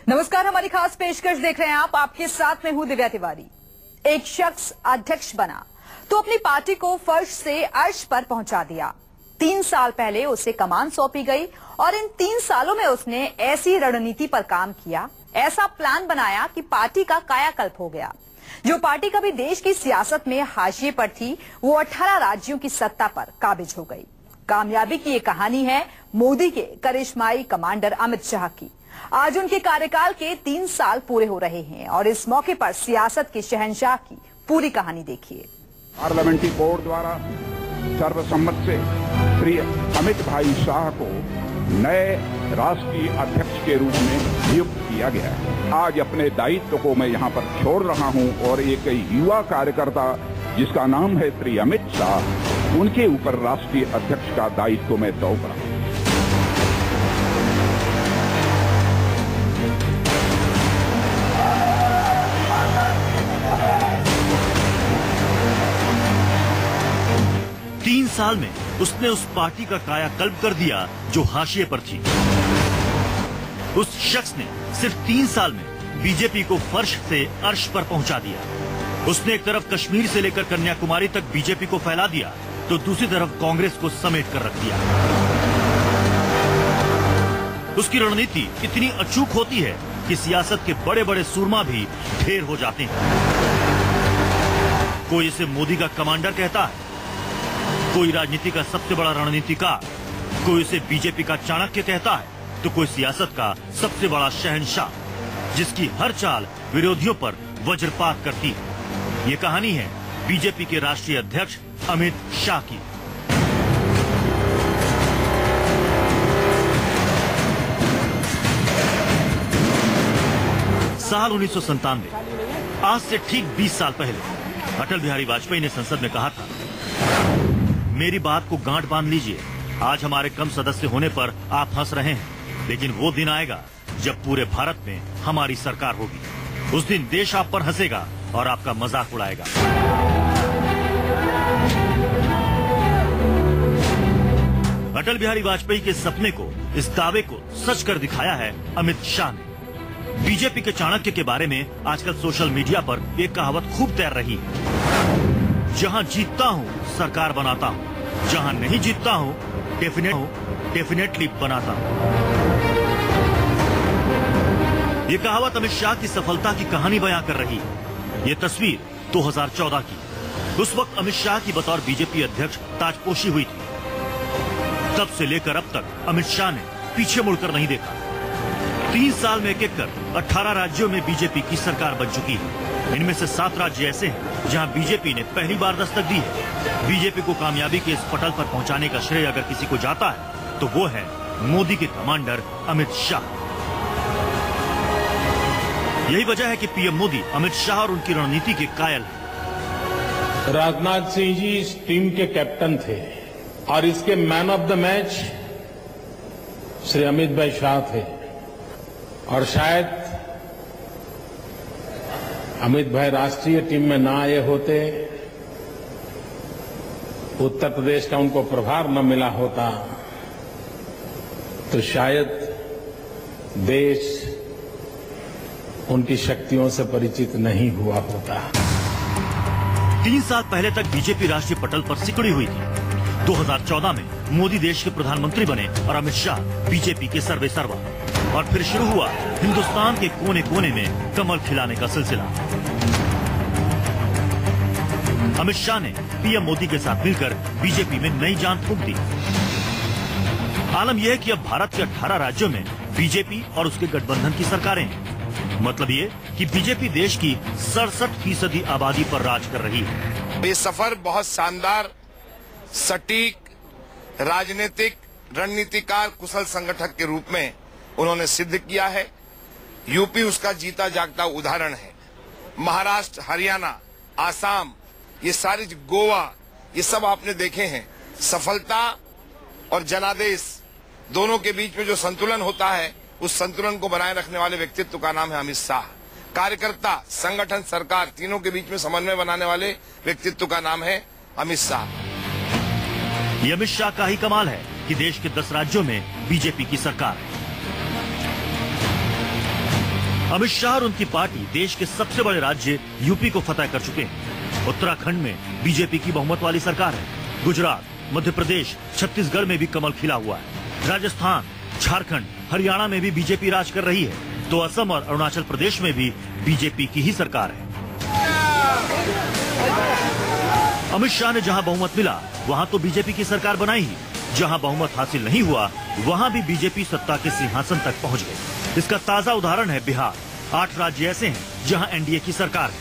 नमस्कार, हमारी खास पेशकश देख रहे हैं आप। आपके साथ में हूं दिव्या तिवारी। एक शख्स अध्यक्ष बना तो अपनी पार्टी को फर्श से अर्श पर पहुंचा दिया। 3 साल पहले उसे कमान सौंपी गई और इन 3 सालों में उसने ऐसी रणनीति पर काम किया, ऐसा प्लान बनाया कि पार्टी का कायाकल्प हो गया। जो पार्टी कभी देश की सियासत में हाशिए पर थी, वो 18 राज्यों की सत्ता पर काबिज हो गई। कामयाबी की ये कहानी है मोदी के करिश्माई कमांडर अमित शाह की। आज उनके कार्यकाल के 3 साल पूरे हो रहे हैं और इस मौके पर सियासत के शहंशाह की पूरी कहानी देखिए। पार्लियामेंट्री बोर्ड द्वारा सर्वसम्मत से श्री अमित भाई शाह को नए राष्ट्रीय अध्यक्ष के रूप में नियुक्त किया गया है। आज अपने दायित्व को मैं यहाँ पर छोड़ रहा हूँ और एक युवा कार्यकर्ता जिसका नाम है श्री अमित शाह, उनके ऊपर राष्ट्रीय अध्यक्ष का दायित्व मैं सौंप रहा हूँ। साल में उसने उस पार्टी का कायाकल्प कर दिया जो हाशिए पर थी। उस शख्स ने सिर्फ 3 साल में बीजेपी को फर्श से अर्श पर पहुंचा दिया। उसने एक तरफ कश्मीर से लेकर कन्याकुमारी तक बीजेपी को फैला दिया तो दूसरी तरफ कांग्रेस को समेट कर रख दिया। उसकी रणनीति इतनी अचूक होती है कि सियासत के बड़े बड़े सूरमा भी ढेर हो जाते हैं। कोई इसे मोदी का कमांडर कहता है, कोई राजनीति का सबसे बड़ा रणनीतिकार, कोई इसे बीजेपी का चाणक्य कहता है, तो कोई सियासत का सबसे बड़ा शहंशाह जिसकी हर चाल विरोधियों पर वज्रपात करती है। ये कहानी है बीजेपी के राष्ट्रीय अध्यक्ष अमित शाह की। साल 1997, आज से ठीक 20 साल पहले अटल बिहारी वाजपेयी ने संसद में कहा था, मेरी बात को गांठ बांध लीजिए। आज हमारे कम सदस्य होने पर आप हंस रहे हैं, लेकिन वो दिन आएगा जब पूरे भारत में हमारी सरकार होगी। उस दिन देश आप पर हंसेगा और आपका मजाक उड़ाएगा। अटल बिहारी वाजपेयी के सपने को, इस दावे को सच कर दिखाया है अमित शाह ने। बीजेपी के चाणक्य के बारे में आजकल सोशल मीडिया पर एक कहावत खूब तैर रही है, जहां जीतता हूं सरकार बनाता हूं, जहां नहीं जीतता हूं डेफिनेटली बनाता हूं। ये कहावत अमित शाह की सफलता की कहानी बयां कर रही है। ये तस्वीर 2014 की। उस वक्त अमित शाह की बतौर बीजेपी अध्यक्ष ताजपोशी हुई थी। तब से लेकर अब तक अमित शाह ने पीछे मुड़कर नहीं देखा। 3 साल में एक कर 18 राज्यों में बीजेपी की सरकार बन चुकी है। इनमें से 7 राज्य ऐसे हैं जहां बीजेपी ने पहली बार दस्तक दी है। बीजेपी को कामयाबी के इस पटल पर पहुंचाने का श्रेय अगर किसी को जाता है तो वो है मोदी के कमांडर अमित शाह। यही वजह है कि पीएम मोदी अमित शाह और उनकी रणनीति के कायल हैं। राजनाथ सिंह जी इस टीम के कैप्टन थे और इसके man of the match Shri Amit भाई शाह थे। और शायद अमित भाई राष्ट्रीय टीम में ना आए होते, उत्तर प्रदेश का उनको प्रभार न मिला होता, तो शायद देश उनकी शक्तियों से परिचित नहीं हुआ होता। 3 साल पहले तक बीजेपी राष्ट्रीय पटल पर सिकुड़ी हुई थी। 2014 में मोदी देश के प्रधानमंत्री बने और अमित शाह बीजेपी के सर्वेसर्वा। और फिर शुरू हुआ हिंदुस्तान के कोने कोने में कमल खिलाने का सिलसिला। अमित शाह ने पीएम मोदी के साथ मिलकर बीजेपी में नई जान फूंक दी। आलम यह है कि अब भारत के 18 राज्यों में बीजेपी और उसके गठबंधन की सरकारें हैं। मतलब ये कि बीजेपी देश की 67% आबादी पर राज कर रही है। ये सफर बहुत शानदार, सटीक, राजनीतिक रणनीतिकार, कुशल संगठक के रूप में उन्होंने सिद्ध किया है। यूपी उसका जीता जागता उदाहरण है। महाराष्ट्र, हरियाणा, आसाम, ये सारी गोवा, ये सब आपने देखे हैं। सफलता और जनादेश दोनों के बीच में जो संतुलन होता है, उस संतुलन को बनाए रखने वाले व्यक्तित्व का नाम है अमित शाह। कार्यकर्ता, संगठन, सरकार, तीनों के बीच में समन्वय बनाने वाले व्यक्तित्व का नाम है अमित शाह। ये अमित शाह का ही कमाल है कि देश के 10 राज्यों में बीजेपी की सरकार है। अमित शाह और उनकी पार्टी देश के सबसे बड़े राज्य यूपी को फतह कर चुके हैं। उत्तराखंड में बीजेपी की बहुमत वाली सरकार है। गुजरात, मध्य प्रदेश, छत्तीसगढ़ में भी कमल खिला हुआ है। राजस्थान, झारखंड, हरियाणा में भी बीजेपी राज कर रही है। तो असम और अरुणाचल प्रदेश में भी बीजेपी की ही सरकार है। अमित शाह ने जहां बहुमत मिला वहां तो बीजेपी की सरकार बनाई ही, जहां बहुमत हासिल नहीं हुआ वहां भी बीजेपी सत्ता के सिंहासन तक पहुंच गई। इसका ताजा उदाहरण है बिहार। 8 राज्य ऐसे हैं जहां एनडीए की सरकार है।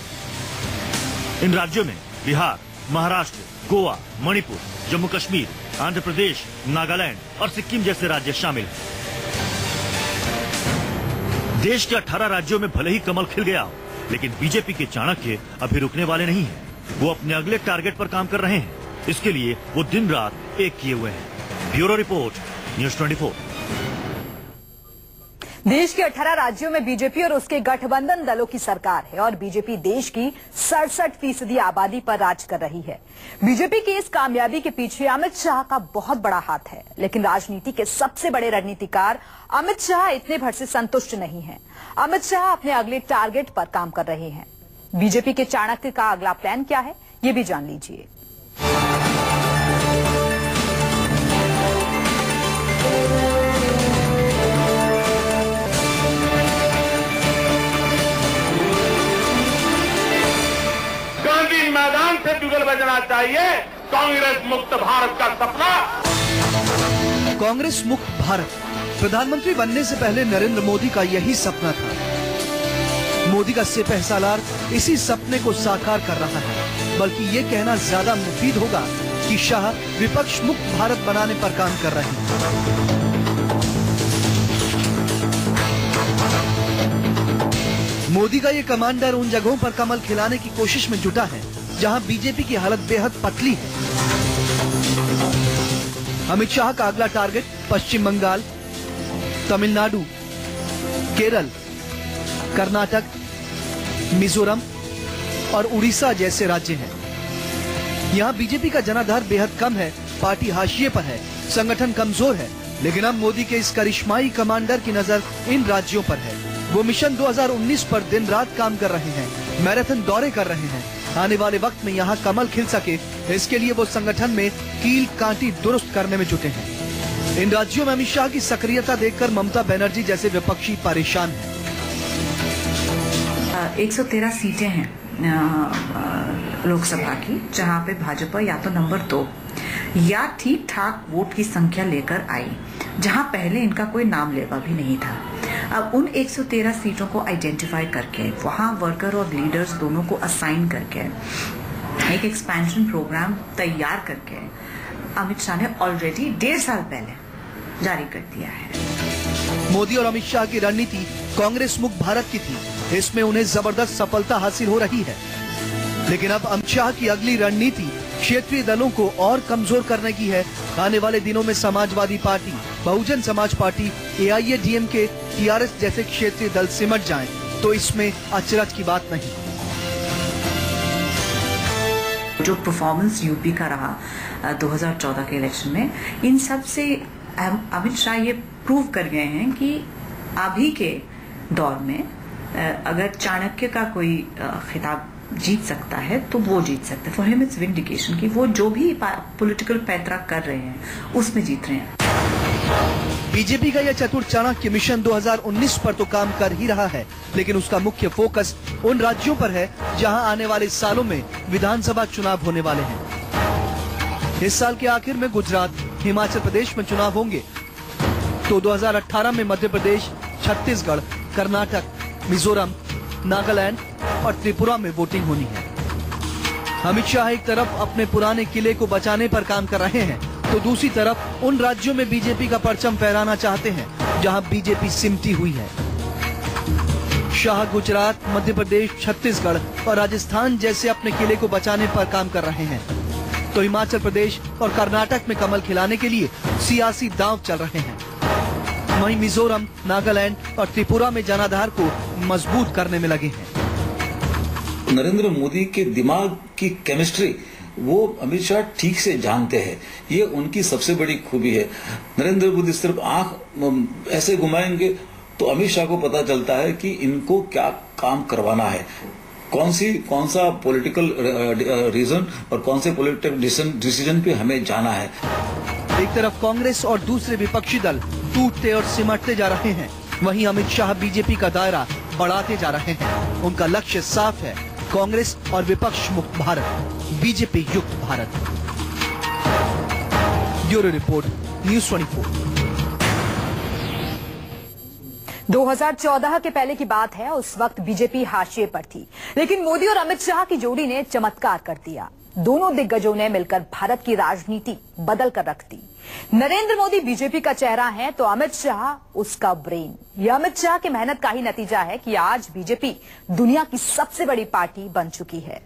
इन राज्यों में बिहार, महाराष्ट्र, गोवा, मणिपुर, जम्मू कश्मीर, आंध्र प्रदेश, नागालैंड और सिक्किम जैसे राज्य शामिल हैं। देश के 18 राज्यों में भले ही कमल खिल गया हो, लेकिन बीजेपी के चाणक्य अभी रुकने वाले नहीं हैं। वो अपने अगले टारगेट पर काम कर रहे हैं। इसके लिए वो दिन रात एक किए हुए हैं। Bureau report, news 24। देश के 18 राज्यों में बीजेपी और उसके गठबंधन दलों की सरकार है और बीजेपी देश की 67% आबादी पर राज कर रही है। बीजेपी की इस कामयाबी के पीछे अमित शाह का बहुत बड़ा हाथ है, लेकिन राजनीति के सबसे बड़े रणनीतिकार अमित शाह इतने भर से संतुष्ट नहीं हैं। अमित शाह अपने अगले टारगेट पर काम कर रहे हैं। बीजेपी के चाणक्य का अगला प्लान क्या है, ये भी जान लीजिए। गांधी मैदान से जुगल बजना चाहिए कांग्रेस मुक्त भारत का सपना। कांग्रेस मुक्त भारत प्रधानमंत्री बनने से पहले नरेंद्र मोदी का यही सपना था। मोदी का सिपह सालार इसी सपने को साकार कर रहा है। बल्कि ये कहना ज्यादा मुफीद होगा कि शाह विपक्ष मुक्त भारत बनाने पर काम कर रहे हैं। मोदी का ये कमांडर उन जगहों पर कमल खिलाने की कोशिश में जुटा है जहां बीजेपी की हालत बेहद पतली है। अमित शाह का अगला टारगेट पश्चिम बंगाल, तमिलनाडु, केरल, कर्नाटक, मिजोरम और उड़ीसा जैसे राज्य हैं। यहाँ बीजेपी का जनाधार बेहद कम है, पार्टी हाशिए पर है, संगठन कमजोर है। लेकिन अब मोदी के इस करिश्माई कमांडर की नजर इन राज्यों पर है। वो मिशन 2019 पर दिन रात काम कर रहे हैं, मैराथन दौरे कर रहे हैं। आने वाले वक्त में यहाँ कमल खिल सके, इसके लिए वो संगठन में कील कांटी दुरुस्त करने में जुटे हैं। इन राज्यों में अमित शाह की सक्रियता देखकर ममता बनर्जी जैसे विपक्षी परेशान हैं। 113 सीटें हैं लोकसभा की, जहां पे भाजपा या तो नंबर 2 या ठीक ठाक वोट की संख्या लेकर आई, जहां पहले इनका कोई नाम लेवा भी नहीं था। अब उन 113 सीटों को आइडेंटिफाई करके वहां वर्कर और लीडर्स दोनों को असाइन करके एक एक्सपेंशन प्रोग्राम तैयार करके अमित शाह ने ऑलरेडी 1.5 साल पहले जारी कर दिया है। मोदी और अमित शाह की रणनीति कांग्रेस मुक्त भारत की थी, इसमें उन्हें जबरदस्त सफलता हासिल हो रही है। लेकिन अब अमित शाह की अगली रणनीति क्षेत्रीय दलों को और कमजोर करने की है। आने वाले दिनों में Samajwadi party, Bahujan Samaj party, AIADMK, TRS जैसे क्षेत्रीय दल सिमट जाएं, तो इसमें अचरज की बात नहीं। जो परफॉर्मेंस यूपी का रहा 2014 के इलेक्शन में, इन सब से अमित शाह ये प्रूव कर गए हैं कि अभी के दौर में अगर चाणक्य का कोई खिताब जीत सकता है तो वो जीत सकता है। फॉर हिम इट्स विंडिकेशन कि वो जो भी पॉलिटिकल पैतरा कर रहे हैं उसमें जीत रहे हैं। बीजेपी का यह चतुर चाणक्य मिशन 2019 पर तो काम कर ही रहा है, लेकिन उसका मुख्य फोकस उन राज्यों पर है जहां आने वाले सालों में विधानसभा चुनाव होने वाले हैं। इस साल के आखिर में गुजरात, हिमाचल प्रदेश में चुनाव होंगे, तो 2018 में मध्य प्रदेश, छत्तीसगढ़, कर्नाटक, मिजोरम, नागालैंड और त्रिपुरा में वोटिंग होनी है। अमित शाह एक तरफ अपने पुराने किले को बचाने पर काम कर रहे हैं, तो दूसरी तरफ उन राज्यों में बीजेपी का परचम फहराना चाहते हैं जहां बीजेपी सिमटी हुई है। शाह गुजरात, मध्य प्रदेश, छत्तीसगढ़ और राजस्थान जैसे अपने किले को बचाने पर काम कर रहे हैं, तो हिमाचल प्रदेश और कर्नाटक में कमल खिलाने के लिए सियासी दांव चल रहे हैं। वहीं मिजोरम, नागालैंड और त्रिपुरा में जनाधार को मजबूत करने में लगे हैं। नरेंद्र मोदी के दिमाग की केमिस्ट्री वो अमित शाह ठीक से जानते हैं, ये उनकी सबसे बड़ी खूबी है। नरेंद्र मोदी सिर्फ आंख ऐसे घुमाएंगे तो अमित शाह को पता चलता है कि इनको क्या काम करवाना है, कौन सा पॉलिटिकल रीजन और कौन से पॉलिटिकल डिसीजन पे हमें जाना है। एक तरफ कांग्रेस और दूसरे विपक्षी दल टूटते और सिमटते जा रहे हैं, वहीं अमित शाह बीजेपी का दायरा बढ़ाते जा रहे हैं। उनका लक्ष्य साफ है, कांग्रेस और विपक्ष मुक्त भारत, बीजेपी युक्त भारत। Bureau report, news 24। 2014 के पहले की बात है, उस वक्त बीजेपी हाशिए पर थी, लेकिन मोदी और अमित शाह की जोड़ी ने चमत्कार कर दिया। दोनों दिग्गजों ने मिलकर भारत की राजनीति बदल कर रख दी। नरेंद्र मोदी बीजेपी का चेहरा है तो अमित शाह उसका ब्रेन। यह अमित शाह की मेहनत का ही नतीजा है कि आज बीजेपी दुनिया की सबसे बड़ी पार्टी बन चुकी है।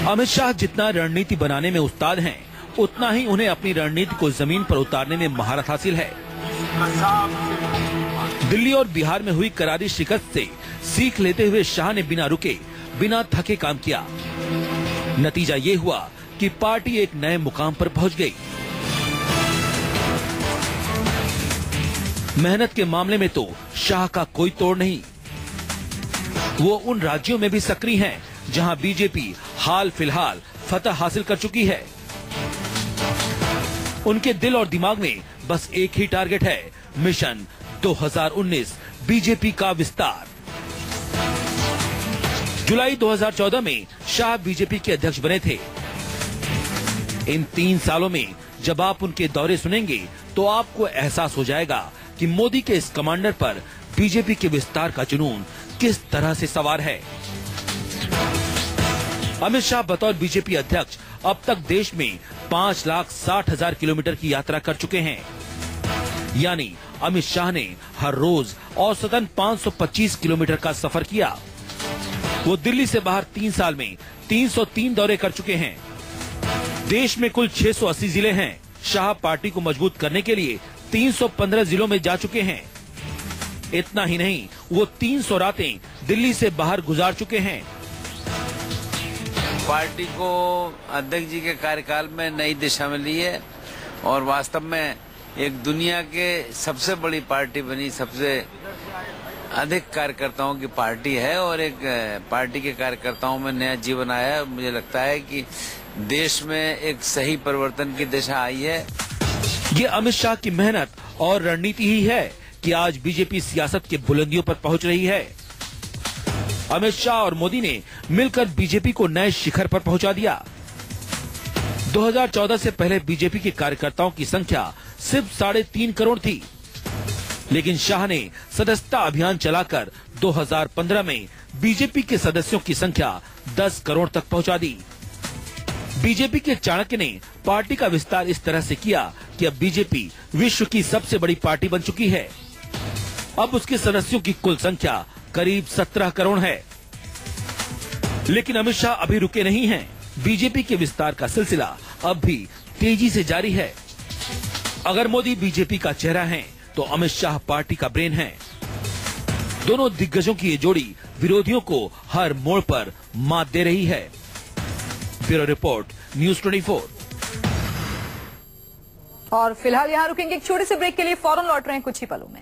अमित शाह जितना रणनीति बनाने में उस्ताद हैं, उतना ही उन्हें अपनी रणनीति को जमीन पर उतारने में महारत हासिल है। दिल्ली और बिहार में हुई करारी शिकस्त से सीख लेते हुए शाह ने बिना रुके, बिना थके काम किया। नतीजा ये हुआ कि पार्टी एक नए मुकाम पर पहुंच गई। मेहनत के मामले में तो शाह का कोई तोड़ नहीं। वो उन राज्यों में भी सक्रिय हैं जहां बीजेपी हाल फिलहाल फतह हासिल कर चुकी है। उनके दिल और दिमाग में बस एक ही टारगेट है, मिशन 2019 बीजेपी का विस्तार। जुलाई 2014 में शाह बीजेपी के अध्यक्ष बने थे। इन 3 सालों में जब आप उनके दौरे सुनेंगे तो आपको एहसास हो जाएगा कि मोदी के इस कमांडर पर बीजेपी के विस्तार का जुनून किस तरह से सवार है। अमित शाह बतौर बीजेपी अध्यक्ष अब तक देश में 5,60,000 किलोमीटर की यात्रा कर चुके हैं। यानी अमित शाह ने हर रोज औसतन 525 किलोमीटर का सफर किया। वो दिल्ली से बाहर 3 साल में 303 दौरे कर चुके हैं। देश में कुल 680 जिले हैं। शाह पार्टी को मजबूत करने के लिए 315 जिलों में जा चुके हैं। इतना ही नहीं, वो 300 रातें दिल्ली से बाहर गुजार चुके हैं। पार्टी को अध्यक्ष जी के कार्यकाल में नई दिशा मिली है और वास्तव में एक दुनिया के सबसे बड़ी पार्टी बनी, सबसे अधिक कार्यकर्ताओं की पार्टी है और एक पार्टी के कार्यकर्ताओं में नया जीवन आया है। मुझे लगता है कि देश में एक सही परिवर्तन की दिशा आई है। ये अमित शाह की मेहनत और रणनीति ही है कि आज बीजेपी सियासत के बुलंदियों पर पहुंच रही है। अमित शाह और मोदी ने मिलकर बीजेपी को नए शिखर पर पहुंचा दिया। 2014 से पहले बीजेपी के कार्यकर्ताओं की संख्या सिर्फ 3.5 करोड़ थी, लेकिन शाह ने सदस्यता अभियान चलाकर 2015 में बीजेपी के सदस्यों की संख्या 10 करोड़ तक पहुंचा दी। बीजेपी के चाणक्य ने पार्टी का विस्तार इस तरह से किया कि अब बीजेपी विश्व की सबसे बड़ी पार्टी बन चुकी है। अब उसके सदस्यों की कुल संख्या करीब 17 करोड़ है। लेकिन अमित शाह अभी रुके नहीं हैं। बीजेपी के विस्तार का सिलसिला अब भी तेजी से जारी है। अगर मोदी बीजेपी का चेहरा है तो अमित शाह पार्टी का ब्रेन है। दोनों दिग्गजों की ये जोड़ी विरोधियों को हर मोड़ पर मात दे रही है। Bureau report, news 24। और फिलहाल यहाँ रुकेंगे एक छोटे से ब्रेक के लिए, फौरन लौट रहे हैं कुछ ही पलों में।